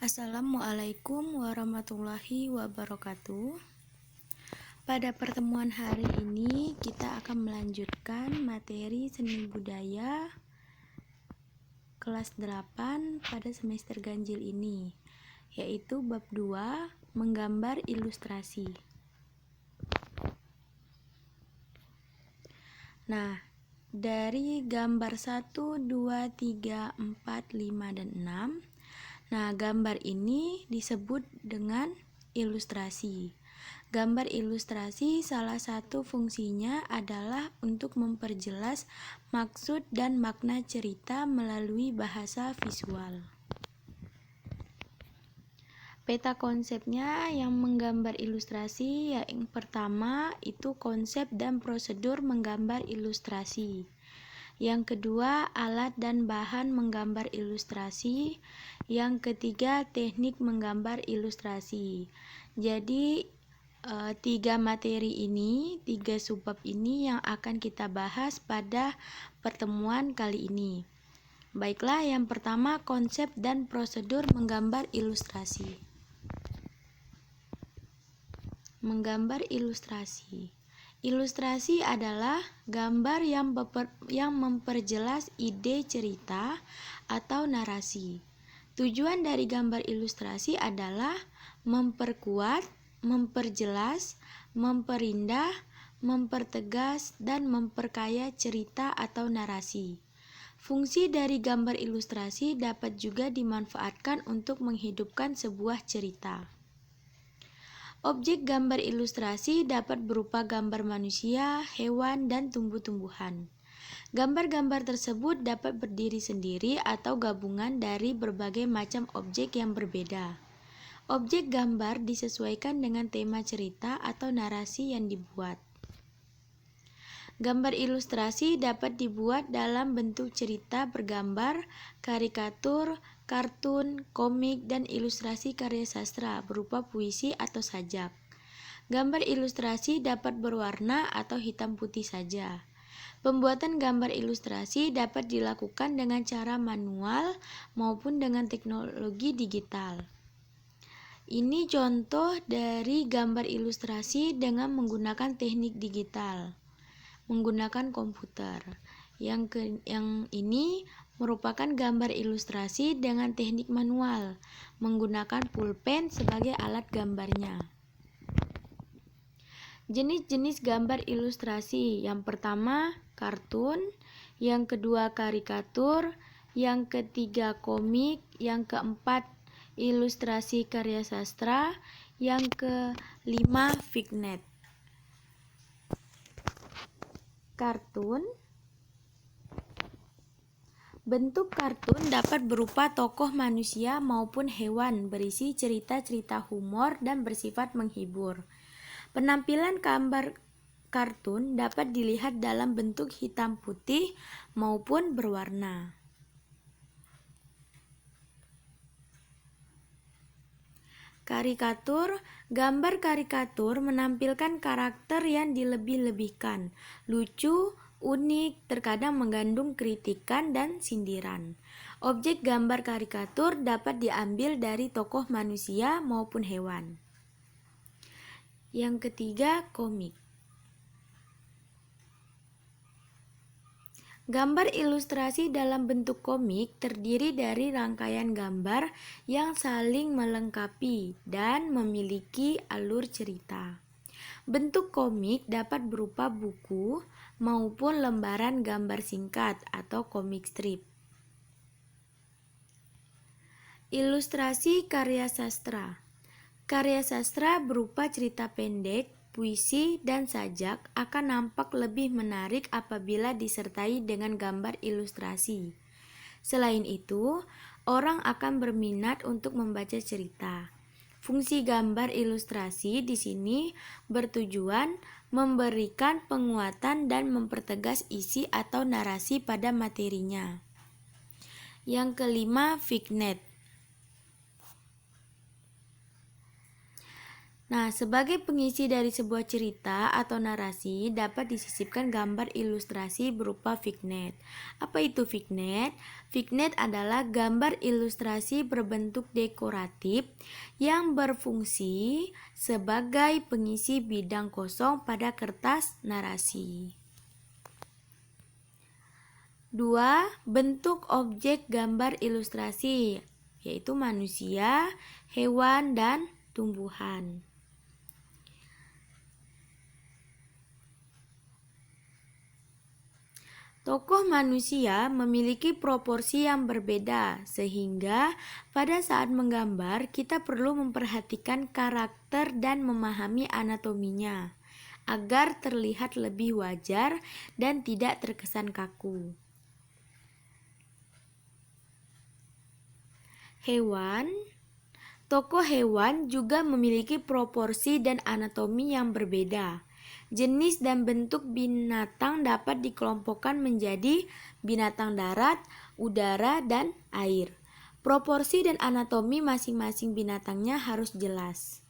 Assalamualaikum warahmatullahi wabarakatuh. Pada pertemuan hari ini kita akan melanjutkan materi seni budaya kelas 8 pada semester ganjil ini, yaitu bab 2, menggambar ilustrasi. Nah, dari gambar 1, 2, 3, 4, 5, dan 6. Nah, gambar ini disebut dengan ilustrasi. Gambar ilustrasi salah satu fungsinya adalah untuk memperjelas maksud dan makna cerita melalui bahasa visual. Peta konsepnya yang menggambar ilustrasi, yang pertama itu konsep dan prosedur menggambar ilustrasi. Yang kedua, alat dan bahan menggambar ilustrasi. Yang ketiga, teknik menggambar ilustrasi. Jadi, tiga materi ini, tiga subbab ini yang akan kita bahas pada pertemuan kali ini. Baiklah, yang pertama, konsep dan prosedur menggambar ilustrasi. Menggambar ilustrasi. Ilustrasi adalah gambar yang memperjelas ide cerita atau narasi. Tujuan dari gambar ilustrasi adalah memperkuat, memperjelas, memperindah, mempertegas, dan memperkaya cerita atau narasi. Fungsi dari gambar ilustrasi dapat juga dimanfaatkan untuk menghidupkan sebuah cerita. Objek gambar ilustrasi dapat berupa gambar manusia, hewan, dan tumbuh-tumbuhan. Gambar-gambar tersebut dapat berdiri sendiri atau gabungan dari berbagai macam objek yang berbeda. Objek gambar disesuaikan dengan tema cerita atau narasi yang dibuat. Gambar ilustrasi dapat dibuat dalam bentuk cerita bergambar, karikatur, kartun, komik, dan ilustrasi karya sastra berupa puisi atau sajak. Gambar ilustrasi dapat berwarna atau hitam putih saja. Pembuatan gambar ilustrasi dapat dilakukan dengan cara manual maupun dengan teknologi digital. Ini contoh dari gambar ilustrasi dengan menggunakan teknik digital, menggunakan komputer. Yang ini merupakan gambar ilustrasi dengan teknik manual, menggunakan pulpen sebagai alat gambarnya. Jenis-jenis gambar ilustrasi. Yang pertama, kartun. Yang kedua, karikatur. Yang ketiga, komik. Yang keempat, ilustrasi karya sastra. Yang kelima, vignette. Kartun. Bentuk kartun dapat berupa tokoh manusia maupun hewan berisi cerita-cerita humor dan bersifat menghibur. Penampilan gambar kartun dapat dilihat dalam bentuk hitam putih maupun berwarna. Karikatur. Gambar karikatur menampilkan karakter yang dilebih-lebihkan, lucu, unik, terkadang mengandung kritikan dan sindiran. Objek gambar karikatur dapat diambil dari tokoh manusia maupun hewan. Yang ketiga, komik. Gambar ilustrasi dalam bentuk komik terdiri dari rangkaian gambar yang saling melengkapi dan memiliki alur cerita. Bentuk komik dapat berupa buku maupun lembaran gambar singkat atau komik strip. Ilustrasi karya sastra. Karya sastra berupa cerita pendek, puisi, dan sajak akan nampak lebih menarik apabila disertai dengan gambar ilustrasi. Selain itu, orang akan berminat untuk membaca cerita. Fungsi gambar ilustrasi di sini bertujuan memberikan penguatan dan mempertegas isi atau narasi pada materinya. Yang kelima, vignette. Nah, sebagai pengisi dari sebuah cerita atau narasi dapat disisipkan gambar ilustrasi berupa vignette. Apa itu vignette? Vignette adalah gambar ilustrasi berbentuk dekoratif yang berfungsi sebagai pengisi bidang kosong pada kertas narasi. 2. Bentuk objek gambar ilustrasi, yaitu manusia, hewan, dan tumbuhan. Tokoh manusia memiliki proporsi yang berbeda, sehingga pada saat menggambar kita perlu memperhatikan karakter dan memahami anatominya, agar terlihat lebih wajar dan tidak terkesan kaku. Hewan. Tokoh hewan juga memiliki proporsi dan anatomi yang berbeda. Jenis dan bentuk binatang dapat dikelompokkan menjadi binatang darat, udara, dan air. Proporsi dan anatomi masing-masing binatangnya harus jelas.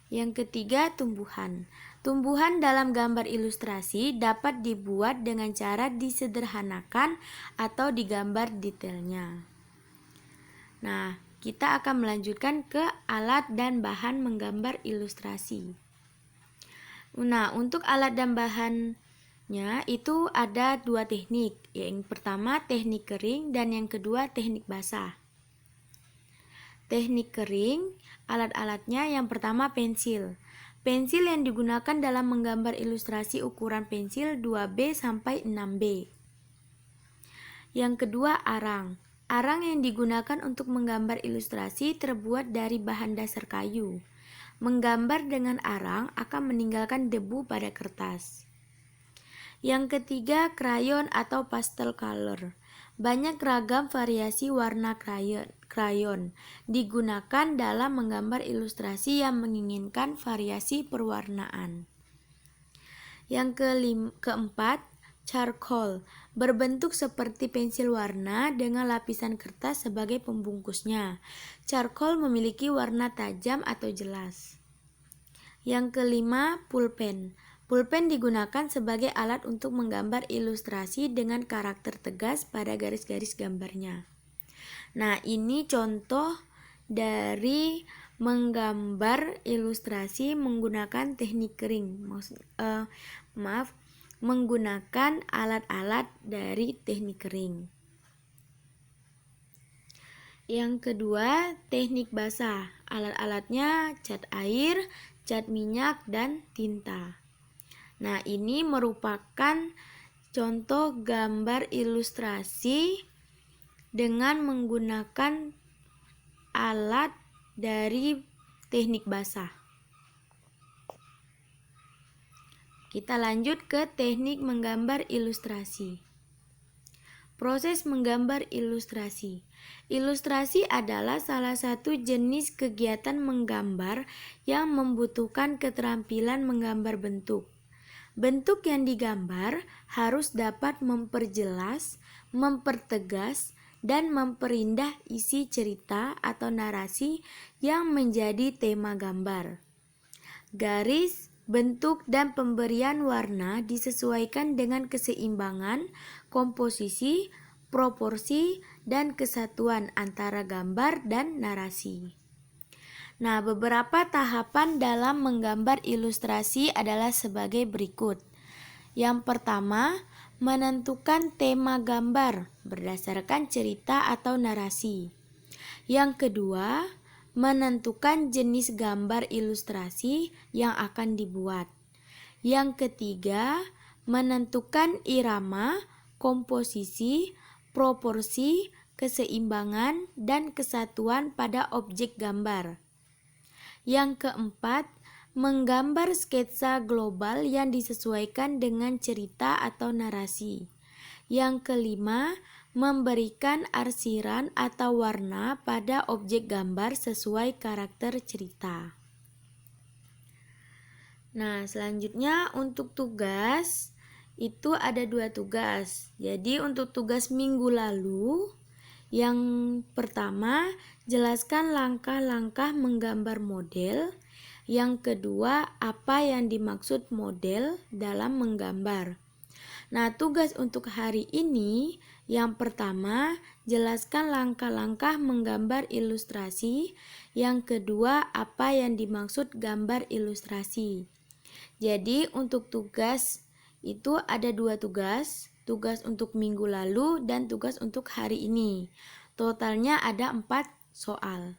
Yang ketiga, tumbuhan. Tumbuhan dalam gambar ilustrasi dapat dibuat dengan cara disederhanakan atau digambar detailnya. Nah, kita akan melanjutkan ke alat dan bahan menggambar ilustrasi. Nah, untuk alat dan bahannya itu ada 2 teknik. Yang pertama teknik kering dan yang kedua teknik basah. Teknik kering, alat-alatnya yang pertama pensil. Pensil yang digunakan dalam menggambar ilustrasi ukuran pensil 2B sampai 6B. Yang kedua arang. Arang yang digunakan untuk menggambar ilustrasi terbuat dari bahan dasar kayu. Menggambar dengan arang akan meninggalkan debu pada kertas. Yang ketiga, krayon atau pastel color. Banyak ragam variasi warna krayon digunakan dalam menggambar ilustrasi yang menginginkan variasi perwarnaan. Yang keempat, charcoal, berbentuk seperti pensil warna dengan lapisan kertas sebagai pembungkusnya. Charcoal memiliki warna tajam atau jelas. Yang kelima, pulpen. Pulpen digunakan sebagai alat untuk menggambar ilustrasi dengan karakter tegas pada garis-garis gambarnya. Nah, ini contoh dari menggambar ilustrasi menggunakan teknik kering. Menggunakan alat-alat dari teknik kering. Yang kedua, teknik basah. Alat-alatnya cat air, cat minyak, dan tinta. Nah, ini merupakan contoh gambar ilustrasi dengan menggunakan alat dari teknik basah. Kita lanjut ke teknik menggambar ilustrasi. Proses menggambar ilustrasi. Ilustrasi adalah salah satu jenis kegiatan menggambar yang membutuhkan keterampilan menggambar bentuk. Bentuk yang digambar harus dapat memperjelas, mempertegas, dan memperindah isi cerita atau narasi yang menjadi tema gambar. Garis, bentuk, dan pemberian warna disesuaikan dengan keseimbangan, komposisi, proporsi, dan kesatuan antara gambar dan narasi. Nah, beberapa tahapan dalam menggambar ilustrasi adalah sebagai berikut. Yang pertama, menentukan tema gambar berdasarkan cerita atau narasi. Yang kedua, menentukan jenis gambar ilustrasi yang akan dibuat. Yang ketiga, menentukan irama, komposisi, proporsi, keseimbangan, dan kesatuan pada objek gambar. Yang keempat, menggambar sketsa global yang disesuaikan dengan cerita atau narasi. Yang kelima, memberikan arsiran atau warna pada objek gambar sesuai karakter cerita. Nah, selanjutnya untuk tugas, itu ada 2 tugas. Jadi untuk tugas minggu lalu, Yang pertama, jelaskan langkah-langkah menggambar model. Yang kedua, apa yang dimaksud model dalam menggambar. Nah, tugas untuk hari ini yang pertama, jelaskan langkah-langkah menggambar ilustrasi. Yang kedua, apa yang dimaksud gambar ilustrasi. Jadi, untuk tugas itu ada 2 tugas, tugas untuk minggu lalu dan tugas untuk hari ini. Totalnya ada 4 soal.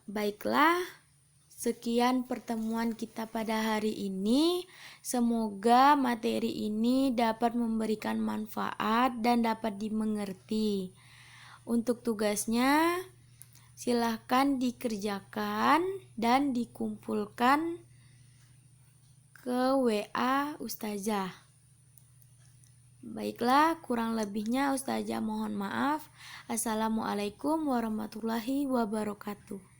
Baiklah, sekian pertemuan kita pada hari ini. Semoga materi ini dapat memberikan manfaat dan dapat dimengerti. Untuk tugasnya, silahkan dikerjakan dan dikumpulkan ke WA Ustazah. Baiklah, kurang lebihnya Ustazah mohon maaf. Assalamualaikum warahmatullahi wabarakatuh.